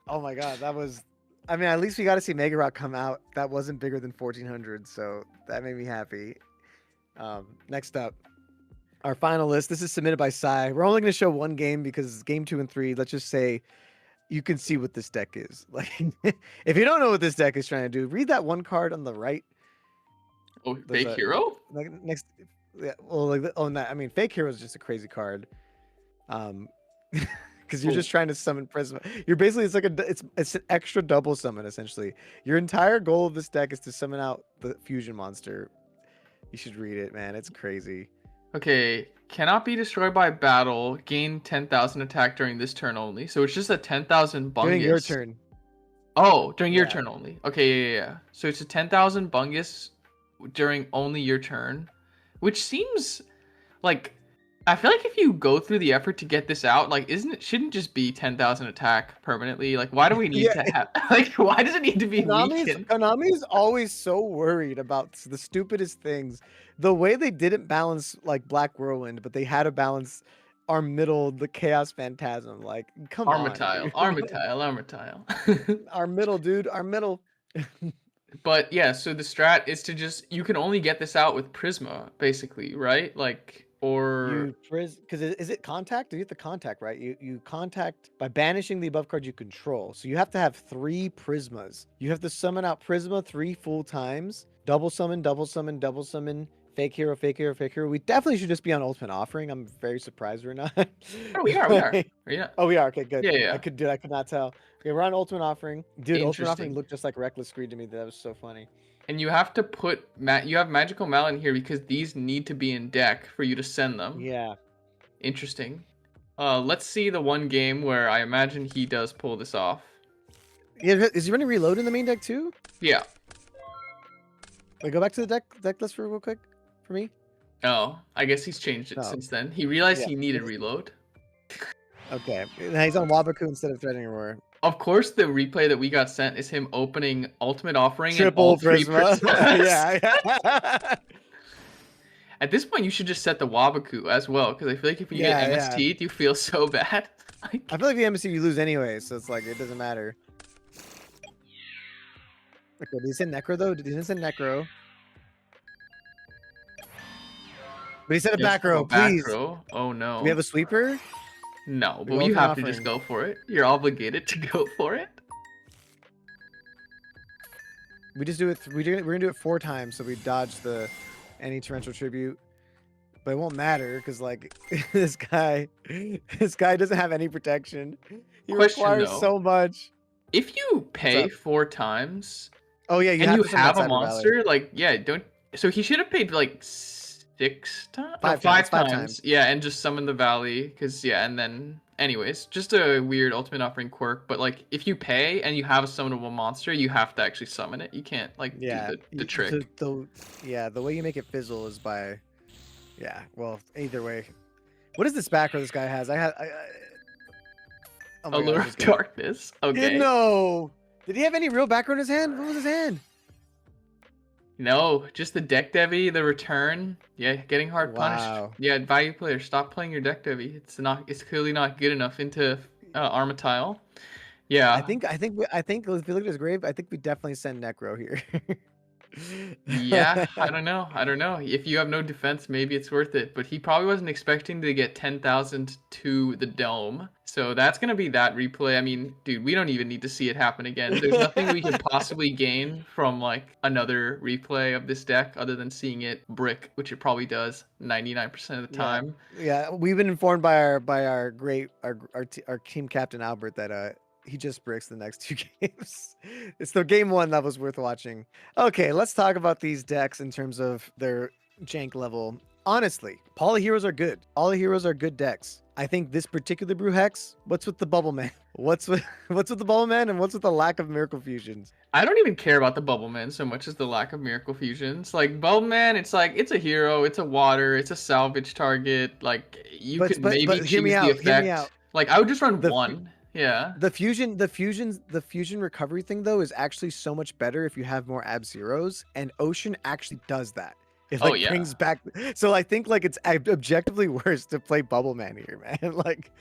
Oh my god, that was. I mean, at least we got to see Mega Rock come out. That wasn't bigger than 1400, so that made me happy. Next up, our final list. This is submitted by Sai. We're only going to show one game because game 2 and 3. Let's just say you can see what this deck is. Like, if you don't know what this deck is trying to do, read that one card on the right. Oh, fake hero? Like next, yeah. Well, like I mean, fake hero is just a crazy card. Because you're just trying to summon Prisma. You're basically it's an extra double summon essentially. Your entire goal of this deck is to summon out the fusion monster. You should read it, man. It's crazy. Okay, cannot be destroyed by battle. Gain 10,000 attack during this turn only. So it's just a 10,000 bungus. During your turn. Oh, during your turn only. Okay, yeah. So it's a 10,000 bungus during only your turn, which seems like I feel like if you go through the effort to get this out, like shouldn't just be 10,000 attack permanently? Like why do we need to have like why does it need to be weakened? Konami's always so worried about the stupidest things. The way they didn't balance like Black Whirlwind, but they had to balance our middle, the Chaos Phantasm. Like, come on. Armitile. Our middle, dude. Our middle. But yeah, so the strat is to just you can only get this out with Prisma, basically, right? Like or because is it contact? You have to contact, right? You contact by banishing the above card you control. So you have to have 3 Prismas. You have to summon out Prisma 3 full times. Double summon, double summon, double summon. Fake hero, fake hero, fake hero. We definitely should just be on Ultimate Offering. I'm very surprised we're not. Oh, we are. Yeah. Oh, we are. Okay, good. Yeah. I could not tell. Okay, we're on Ultimate Offering. Dude, Ultimate Offering looked just like Reckless Greed to me. That was so funny. And you have to put you have Magical Malin here because these need to be in deck for you to send them. Yeah. Interesting. Let's see the one game where I imagine he does pull this off. Yeah, is he running reload in the main deck too? Yeah. Wait, go back to the deck list for real quick for me. Oh, I guess he's changed it since then. He realized he needed reload. Okay, now he's on Wabaku instead of Threatening Roar. Of course, the replay that we got sent is him opening Ultimate Offering Triple and all 3 Prisma. Prismas. Yeah. At this point, you should just set the Wabaku as well, because I feel like if you get MST'd, you feel so bad. I feel like the MST you lose anyway, so it's like it doesn't matter. Okay, did he send Necro though? Did he send Necro? But he said a back row, please. Back row? Oh no. Do we have a sweeper? No, but you have to just go for it. You're obligated to go for it. We just do it. We're gonna do it 4 times, so we dodge any torrential tribute. But it won't matter because like this guy doesn't have any protection. He requires so much. If you pay 4 times, oh yeah, you have a monster, like don't. So he should have paid like 6 times, 5 times. Yeah, and just summon the valley, because and then Anyways, just a weird ultimate offering quirk, but like if you pay and you have a summonable monster, you have to actually summon it. You can't like do Yeah, the trick. the way you make it fizzle is by, yeah. Well, either way, what is this back row this guy has? Oh my god, Allure I of just got it. Darkness. Did Okay. no. Did he have any real back row in his hand? What was his hand? No, just the deck devi, the return. Yeah, getting hard punished. Wow. Yeah, value player, stop playing your deck devi. It's clearly not good enough into Armatile. Yeah. I think if you look at his grave, I think we definitely send Necro here. Yeah, I don't know. I don't know. If you have no defense, maybe it's worth it. But he probably wasn't expecting to get 10,000 to the dome. So that's going to be that replay. I mean, dude, we don't even need to see it happen again. There's nothing we could possibly gain from like another replay of this deck other than seeing it brick, which it probably does 99% of the time. Yeah, we've been informed by our team captain Albert that he just bricks the next 2 games. It's the game 1 that was worth watching. Okay, let's talk about these decks in terms of their jank level. Honestly, Poly Heroes are good. All the heroes are good decks. I think this particular Brew Hex, what's with the Bubble Man? What's with the Bubble Man and what's with the lack of Miracle Fusions? I don't even care about the Bubble Man so much as the lack of Miracle Fusions. Like Bubble Man, it's like it's a hero, it's a water, it's a salvage target. Like you could maybe choose hear me the out. effect. Hear me out. Like I would just run The one. Yeah. The fusion recovery thing though is actually so much better if you have more ab zeros, and Ocean actually does that. It Oh like yeah. brings back. So I think like it's objectively worse to play Bubble Man here, man. Like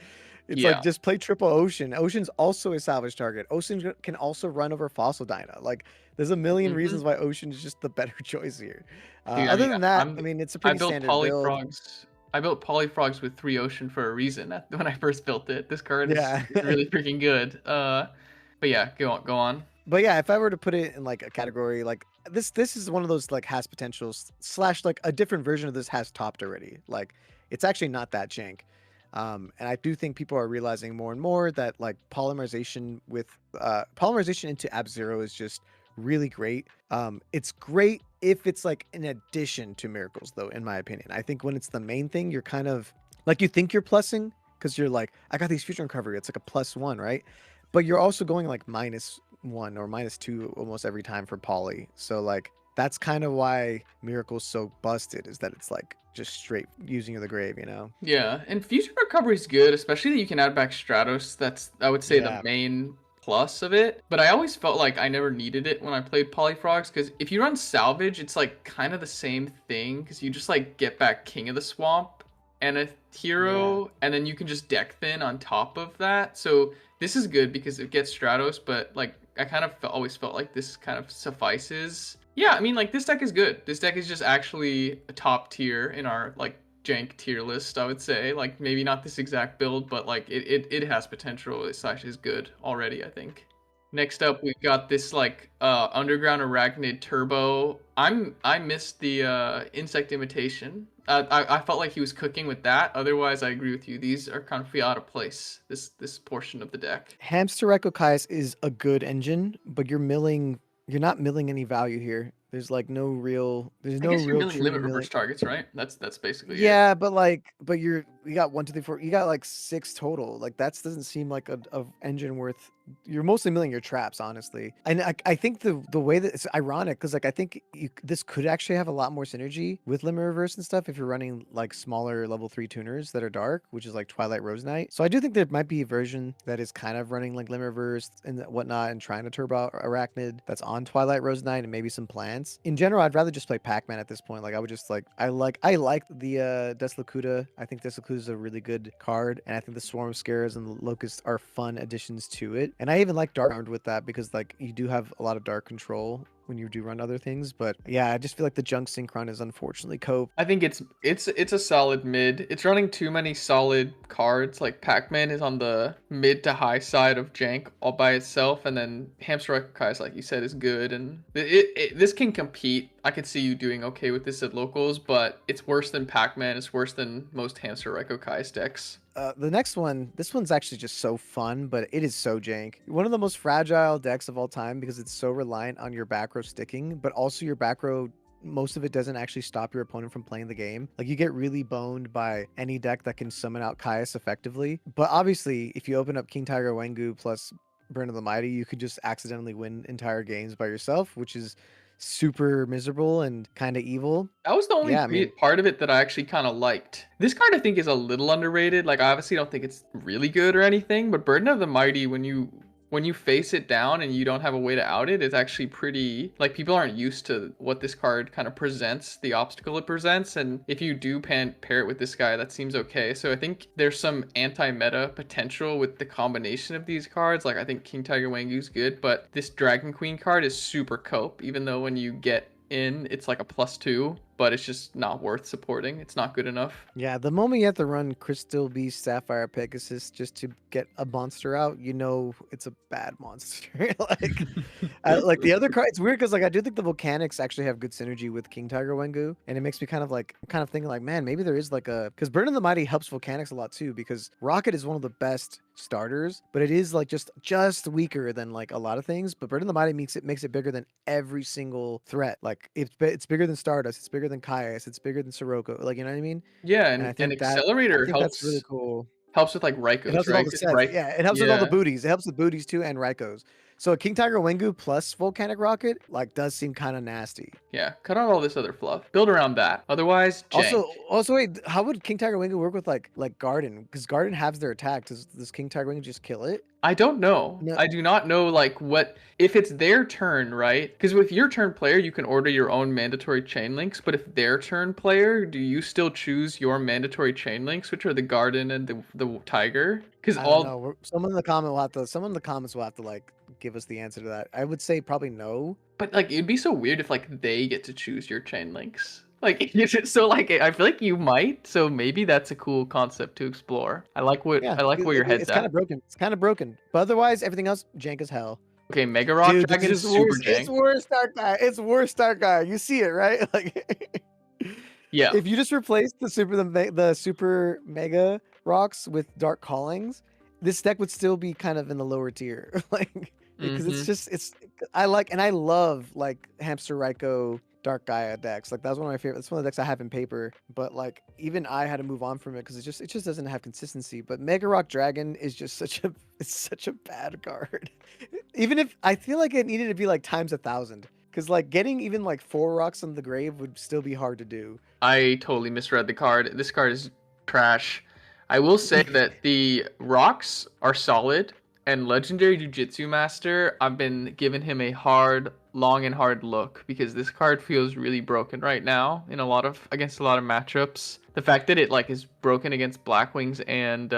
it's Yeah. like just play triple Ocean. Ocean's also a salvage target. Ocean can also run over Fossil Dyna. Like there's a million reasons why Ocean is just the better choice here. Dude, I Other mean, than that, I mean it's a I pretty built standard build. polyfrogs. I built polyfrogs with 3 ocean for a reason. When I first built it. This card Yeah. is really freaking good. But yeah, go on. But yeah, if I were to put it in like a category, like this is one of those like has potentials slash like a different version of this has topped already. Like it's actually not that jank. And I do think people are realizing more and more that like polymerization into Ab Zero is just really great. It's great if it's like an addition to miracles though, in my opinion. I think when it's the main thing, you're kind of like you think you're plussing because you're like, I got these future recovery. It's like a +1, right? But you're also going like -1 or -2 almost every time for poly. So like that's kind of why Miracle's so busted, is that it's like just straight using of the grave, you know? Yeah, and future recovery is good, especially that you can add back Stratos. That's I would say the Yeah. main plus of it. But I always felt like I never needed it when I played Polyfrogs because if you run Salvage, it's like kind of the same thing because you just like get back King of the Swamp and a hero, and then you can just deck thin on top of that. So this is good because it gets Stratos, but like I kind of always felt like this kind of suffices. Yeah, I mean like this deck is good. This deck is just actually a top tier in our like jank tier list, I would say. Like maybe not this exact build, but like it has potential. It slash is good already, I think. Next up, we've got this like underground arachnid turbo. I missed the insect imitation. I felt like he was cooking with that. Otherwise, I agree with you. These are kind of out of place. This portion of the deck. Hamster Echo Kais is a good engine, but you're not milling any value here. There's like no real I guess you're true milling limit milling. reverse targets, right? That's basically it. Yeah, but you got 1, 2, 3, 4. You got like 6 total. Like that doesn't seem like a engine worth. You're mostly milling your traps, honestly. And I think the way that it's ironic because like I think this could actually have a lot more synergy with limit reverse and stuff if you're running like smaller level 3 tuners that are dark, which is like Twilight Rose Knight. So I do think there might be a version that is kind of running like limit reverse and whatnot and trying to turbo arachnid that's on Twilight Rose Knight and maybe some plants. In general, I'd rather just play Pac-Man at this point. Like I would just like I like the Deslakuta. I think Deslakuta is a really good card, and I think the Swarm Scares and the Locusts are fun additions to it. And I even like Dark Armed with that because like you do have a lot of dark control when you do run other things. But yeah, I just feel like the Junk Synchron is unfortunately cope. I think it's a solid mid. It's running too many solid cards. Like Pac-Man is on the mid to high side of jank all by itself, and then Hamster Ekokais, like you said, is good. And this can compete. I could see you doing okay with this at locals, but it's worse than Pac-Man. It's worse than most Hamster Ekokais decks. The next one, this one's actually just so fun, but it is so jank. One of the most fragile decks of all time because it's so reliant on your back row sticking, but also your back row most of it doesn't actually stop your opponent from playing the game. Like you get really boned by any deck that can summon out Caius effectively. But obviously, if you open up King Tiger Wengu plus Burn of the Mighty, you could just accidentally win entire games by yourself, which is super miserable and kind of evil. That was the only Yeah, I mean, part of it that I actually kind of liked. This card I think is a little underrated. Like I obviously don't think it's really good or anything, but Burden of the Mighty when you face it down and you don't have a way to out it, it's actually pretty, like people aren't used to what this card kind of presents, the obstacle it presents, and if you do pair it with this guy, that seems okay. So I think there's some anti-meta potential with the combination of these cards. Like I think King Tiger Wangu's good, but this Dragon Queen card is super cope, even though when you get in it's like a +2, but it's just not worth supporting. It's not good enough. yeah, the moment you have to run Crystal Beast, Sapphire Pegasus just to get a monster out, you know it's a bad monster. Like the other card, it's weird because like I do think the Volcanics actually have good synergy with King Tiger Wengu, and it makes me kind of thinking like, man, maybe there is like a, because Burn of the Mighty helps Volcanics a lot too, because Rocket is one of the best starters, but it is like just weaker than like a lot of things. But Burn of the Mighty makes it bigger than every single threat. Like it's bigger than Stardust, it's bigger than Caius, it's bigger than Sirocco. Like, you know what I mean? Yeah, And and Accelerator that's really cool. helps with like It Raikou, helps with all right? the 'Cause sets. Yeah, it helps with all the yeah. booties. It helps with booties too and Raikos. So a King Tiger Wengu plus Volcanic Rocket like does seem kind of nasty. Yeah, cut out all this other fluff. Build around that. Otherwise, jank. Also, wait, how would King Tiger Wengu work with like Garden? Because Garden halves their attack. Does King Tiger Wengu just kill it? I don't know. No. I do not know like what if it's their turn, right? Because with your turn player, you can order your own mandatory chain links. But if their turn player, do you still choose your mandatory chain links, which are the Garden and the Tiger? Because I don't know. Someone in the comments will have to like give us the answer to that. I would say probably no. but like it'd be so weird if like they get to choose your chain links. Like so like I feel like you might. So maybe that's a cool concept to explore. I like Yeah, where your head's it's kind at. of broken. It's kind of broken. But otherwise, everything else jank as hell. Okay, MEGAROCK Dude, this Dragon is super worse. It's jank. worse, Dark Guy. It's worse, Dark Guy. You see it, right? Like, Yeah. if you just replace the super mega rocks with Dark Callings, this deck would still be kind of in the lower tier, like because I love like Hamster Raikou Dark Gaia decks. Like that's one of my favorite. That's one of the decks I have in paper. But like even I had to move on from it because it just doesn't have consistency. But Mega Rock Dragon is just such a bad card. Even if I feel like it needed to be like times 1,000. Because like getting even like 4 rocks on the grave would still be hard to do. I totally misread the card. This card is trash. I will say that the rocks are solid, and Legendary Jiu-Jitsu Master, I've been giving him a long and hard look because this card feels really broken right now against a lot of matchups. The fact that it like is broken against Blackwings and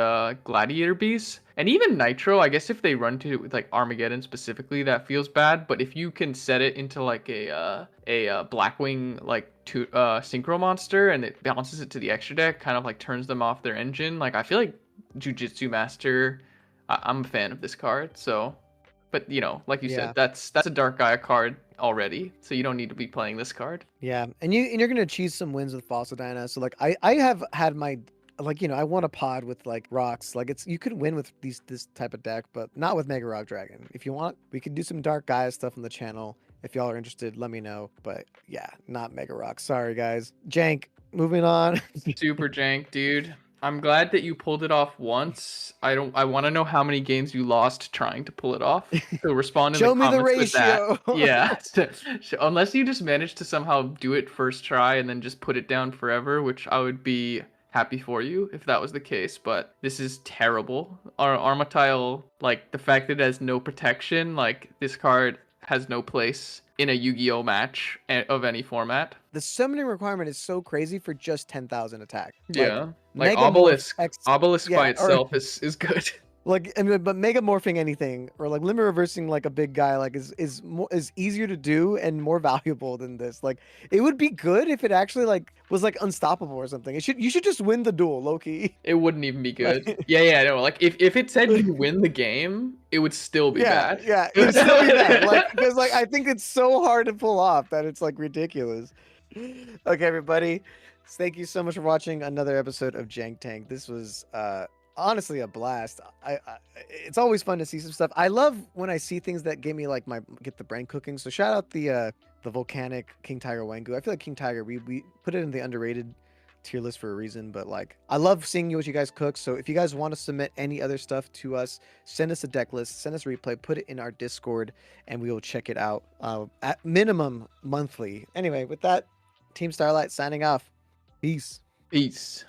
Gladiator Beasts, and even Nitro, I guess if they run to it with like Armageddon specifically, that feels bad. But if you can set it into like a Blackwing like synchro monster and it bounces it to the extra deck, kind of like turns them off their engine. Like I feel like Jiu-Jitsu Master, I'm a fan of this card. So, but you know, like you said, that's a Dark Gaia card already, so you don't need to be playing this card. Yeah, and you're gonna achieve some wins with Fossil Dyna. So like I have had my like, you know, I want a pod with like rocks. Like you could win with this type of deck, but not with Mega Rock Dragon. If you want, we can do some Dark Gaia stuff on the channel. If y'all are interested, let me know. But yeah, not Mega Rock. Sorry guys. Jank. Moving on. Super jank, dude. I'm glad that you pulled it off once. I want to know how many games you lost trying to pull it off. So respond in Show the me the comments with ratio. that. Yeah. Unless you just managed to somehow do it first try and then just put it down forever, which I would be happy for you if that was the case, but this is terrible. Our Armatile, like the fact that it has no protection, like this card has no place in a Yu-Gi-Oh match of any format. The summoning requirement is so crazy for just 10,000 attack. Yeah, like Obelisk by itself is good. Like, I mean, but mega morphing anything or like limit reversing like a big guy like is easier to do and more valuable than this. Like, it would be good if it actually like was like unstoppable or something. You should just win the duel, Loki. It wouldn't even be good. Yeah, no. Like if it said you win the game, it would still be bad. Yeah, it would still be bad. Like, because like I think it's so hard to pull off that it's like ridiculous. Okay, everybody, thank you so much for watching another episode of Jank Tank. This was honestly a blast. It's always fun to see some stuff. I love when I see things that get me like get the brain cooking. So shout out the the volcanic King Tiger Wangu. I feel like King Tiger, we put it in the underrated tier list for a reason, but like I love seeing what you guys cook. So if you guys want to submit any other stuff to us, send us a deck list, send us a replay, put it in our Discord, and we will check it out at minimum monthly. Anyway, with that, Team Starlight signing off. Peace. Peace.